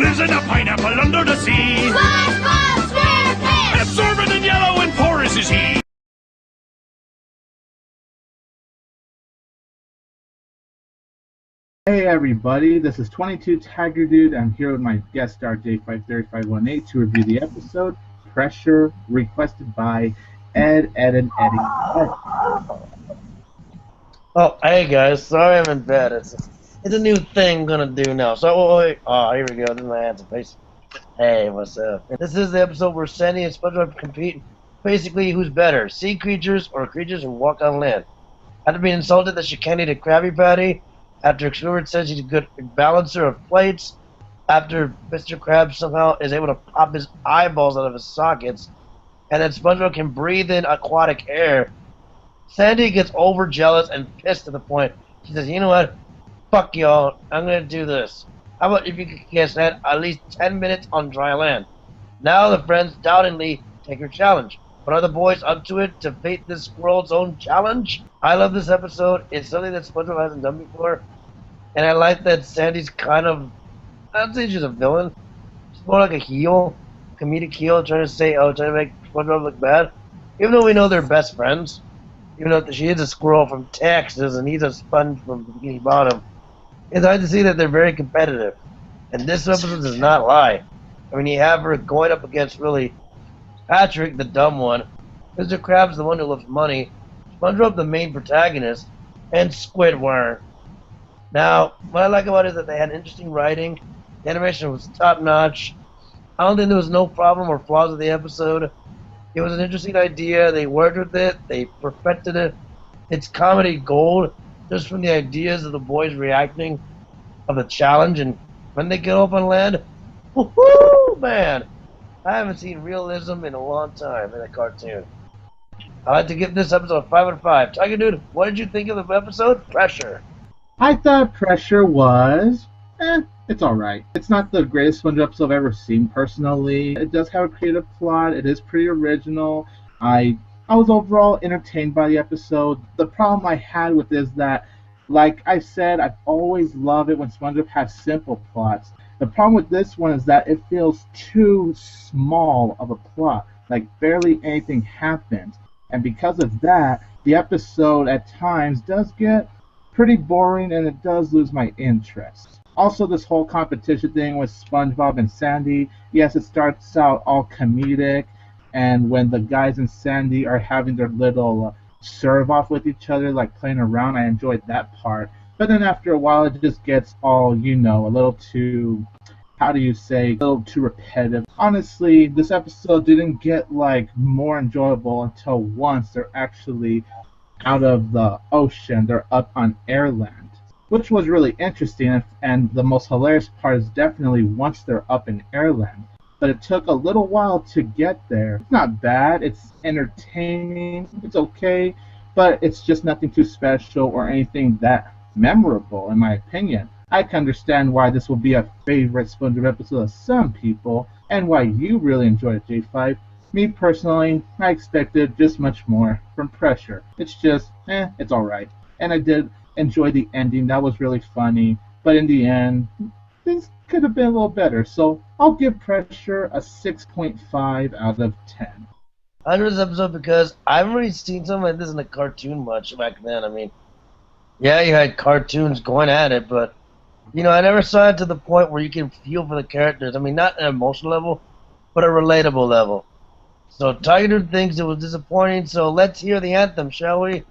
lives in a pineapple under the sea. SpongeBob SquarePants! Absorbent and yellow and porous is he. Hey everybody, this is 22 Tiger Dude. I'm here with my guest star J53518 to review the episode Pressure, requested by Ed, and Eddie. Oh, hey guys, sorry I'm in bed. It's a new thing I'm gonna do now. So, wait. Oh, here we go. This is my handsome face. Hey, what's up? This is the episode where Sandy and SpongeBob compete. Basically, who's better, sea creatures or creatures who walk on land? After being insulted that she can't eat a Krabby Patty, after Squidward says he's a good balancer of plates, after Mr. Krabs somehow is able to pop his eyeballs out of his sockets, and then SpongeBob can breathe in aquatic air, Sandy gets overjealous and pissed to the point. She says, you know what? Fuck y'all. I'm going to do this. How about if you could guess that at least 10 minutes on dry land? Now the friends doubtingly take her challenge. But are the boys up to it to beat this squirrel's own challenge? I love this episode. It's something that SpongeBob hasn't done before. And I like that Sandy's kind of, I don't say she's a villain. She's more like a heel, comedic heel, trying to make SpongeBob look bad. Even though we know they're best friends. Even though she is a squirrel from Texas and he's a sponge from Bikini Bottom. It's hard to see that they're very competitive. And this episode does not lie. I mean, you have her going up against really Patrick, the dumb one, Mr. Krabs, the one who loves money, SpongeBob, the main protagonist, and Squidward. Now, what I like about it is that they had interesting writing. The animation was top-notch. I don't think there was no problem or flaws with the episode. It was an interesting idea. They worked with it. They perfected it. It's comedy gold, just from the ideas of the boys reacting of the challenge. And when they get up on land, woohoo, man! I haven't seen realism in a long time in a cartoon. I'd like to give this episode 5 out of 5. Tiger Dude, what did you think of the episode? Pressure. I thought Pressure was, it's alright. It's not the greatest SpongeBob episode I've ever seen personally. It does have a creative plot. It is pretty original. I was overall entertained by the episode. The problem I had with it is that, like I said, I've always loved it when SpongeBob has simple plots. The problem with this one is that it feels too small of a plot. Like, barely anything happens. And because of that, the episode at times does get pretty boring and it does lose my interest. Also, this whole competition thing with SpongeBob and Sandy, yes, it starts out all comedic, and when the guys and Sandy are having their little serve-off with each other, like playing around, I enjoyed that part. But then after a while, it just gets all, you know, a little too, a little too repetitive. Honestly, this episode didn't get, like, more enjoyable until once they're actually out of the ocean. They're up on airland, which was really interesting, and the most hilarious part is definitely once they're up in airland. But it took a little while to get there. It's not bad, it's entertaining, it's okay, but it's just nothing too special or anything that memorable, in my opinion. I can understand why this will be a favorite SpongeBob episode of some people, and why you really enjoyed it, J5. Me personally, I expected just much more from Pressure. It's just, it's alright. And I did enjoy the ending, that was really funny, but in the end, things could have been a little better, so I'll give Pressure a 6.5 out of 10. I enjoyed this episode because I haven't really seen something like this in a cartoon much back then. I mean, yeah, you had cartoons going at it, but, you know, I never saw it to the point where you can feel for the characters. I mean, not an emotional level, but a relatable level. So Tiger Dude thinks it was disappointing, so let's hear the anthem, shall we?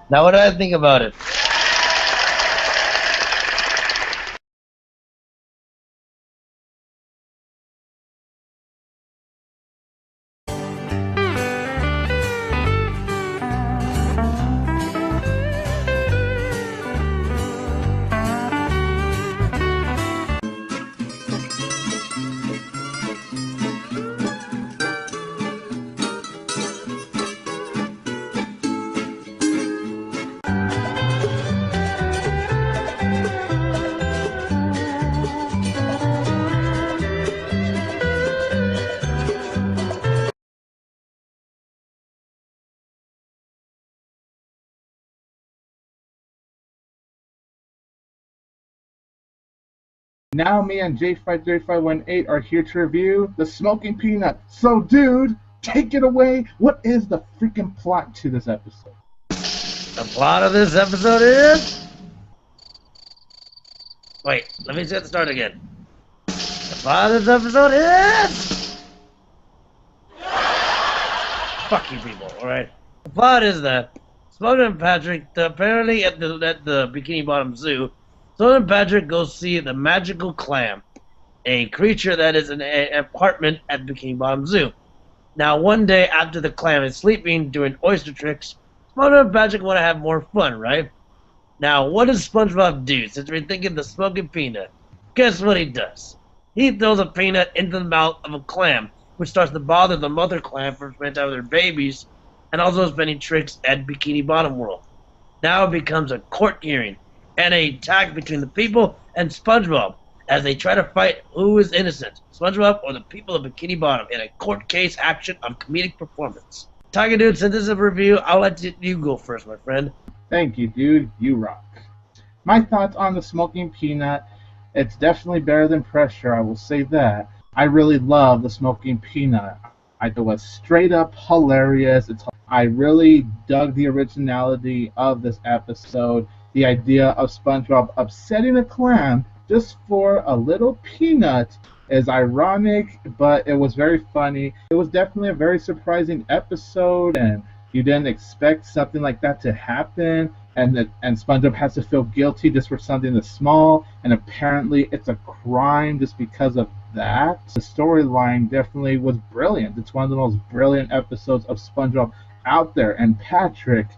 Now what do I think about it? Now me and J53518 are here to review The Smoking Peanut. So dude, take it away. What is the freaking plot to this episode? The plot of this episode is... Wait, let me say the start again. The plot of this episode is... Fuck you people, alright? The plot is that SpongeBob and Patrick, apparently at the Bikini Bottom Zoo, SpongeBob and Patrick go see the magical clam, a creature that is in an apartment at Bikini Bottom Zoo. Now, one day after the clam is sleeping, doing oyster tricks, SpongeBob and Patrick want to have more fun, right? Now, what does SpongeBob do since we're thinking the smoking peanut? Guess what he does? He throws a peanut into the mouth of a clam, which starts to bother the mother clam for spending time with their babies, and also spending tricks at Bikini Bottom World. Now it becomes a court hearing, and a tag between the people and SpongeBob, as they try to fight who is innocent, SpongeBob or the people of Bikini Bottom, in a court case action of comedic performance. Tiger Dude, since this is a review, I'll let you go first, my friend. Thank you, dude. You rock. My thoughts on The Smoking Peanut, it's definitely better than Pressure, I will say that. I really love The Smoking Peanut. I thought it was straight up hilarious. I really dug the originality of this episode. The idea of SpongeBob upsetting a clam just for a little peanut is ironic, but it was very funny. It was definitely a very surprising episode, and you didn't expect something like that to happen, and SpongeBob has to feel guilty just for something that's small, and apparently it's a crime just because of that. The storyline definitely was brilliant. It's one of the most brilliant episodes of SpongeBob out there, and Patrick,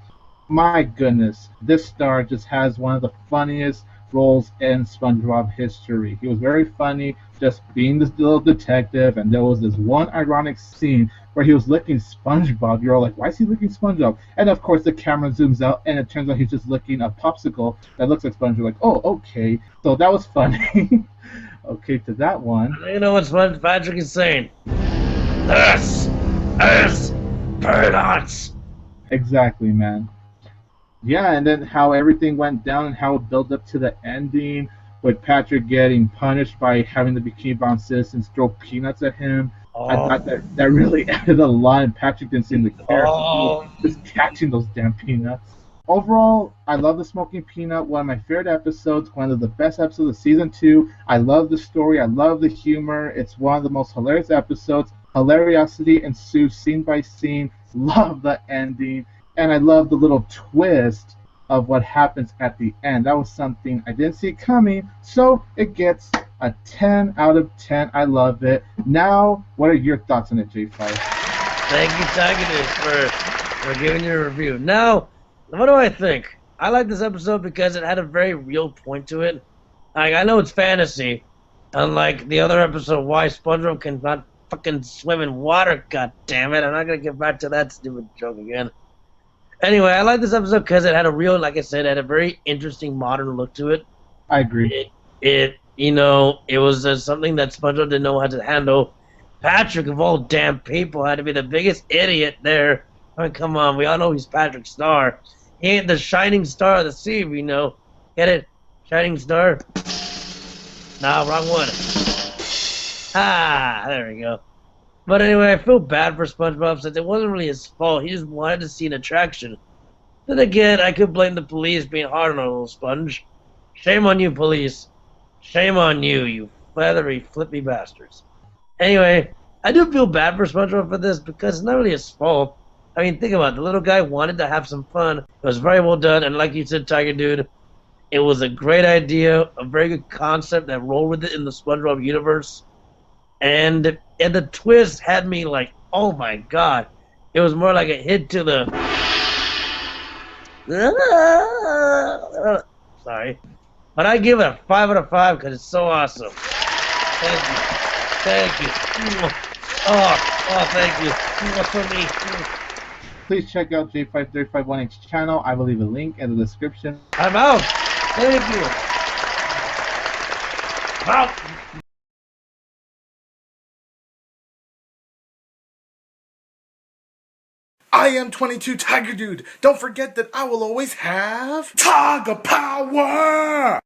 my goodness, this star just has one of the funniest roles in SpongeBob history. He was very funny, just being this little detective, and there was this one ironic scene where he was licking SpongeBob. You're all like, why is he licking SpongeBob? And of course the camera zooms out, and it turns out he's just licking a popsicle that looks like SpongeBob. Like, oh, okay. So that was funny. Okay, to that one. You know what Patrick is saying? This is peanuts! Exactly, man. Yeah, and then how everything went down and how it built up to the ending with Patrick getting punished by having the Bikini Bottom citizens throw peanuts at him. I thought that really added a lot, and Patrick didn't seem to care. Just catching those damn peanuts. Overall, I love The Smoking Peanut, one of my favorite episodes, one of the best episodes of Season 2. I love the story, I love the humor. It's one of the most hilarious episodes. Hilariosity ensues scene by scene. Love the ending. And I love the little twist of what happens at the end. That was something I didn't see coming, so it gets a 10 out of 10. I love it. Now, what are your thoughts on it, J5? Thank you, Tiger, for giving your review. Now, what do I think? I like this episode because it had a very real point to it. Like, I know it's fantasy, unlike the other episode, why SpongeBob cannot fucking swim in water. God damn it! I'm not gonna get back to that stupid joke again. Anyway, I like this episode because it had a real, like I said, it had a very interesting modern look to it. I agree. It was something that SpongeBob didn't know how to handle. Patrick, of all damn people, had to be the biggest idiot there. I mean, come on, we all know he's Patrick Star. He ain't the shining star of the sea, we know. Get it? Shining star? Nah, wrong one. Ah, there we go. But anyway, I feel bad for SpongeBob since it wasn't really his fault. He just wanted to see an attraction. Then again, I could blame the police being hard on our little sponge. Shame on you, police. Shame on you, you feathery, flippy bastards. Anyway, I do feel bad for SpongeBob for this because it's not really his fault. I mean, think about it. The little guy wanted to have some fun. It was very well done, and like you said, Tiger Dude, it was a great idea, a very good concept that rolled with it in the SpongeBob universe. And the twist had me like, oh my god. It was more like a hit to the... Sorry. But I give it a 5 out of 5 because it's so awesome. Thank you. Thank you. Oh, thank you. For me. Please check out J5351H's channel. I will leave a link in the description. I'm out. Thank you. Out. I am 22 Tiger Dude. Don't forget that I will always have Tiger Power!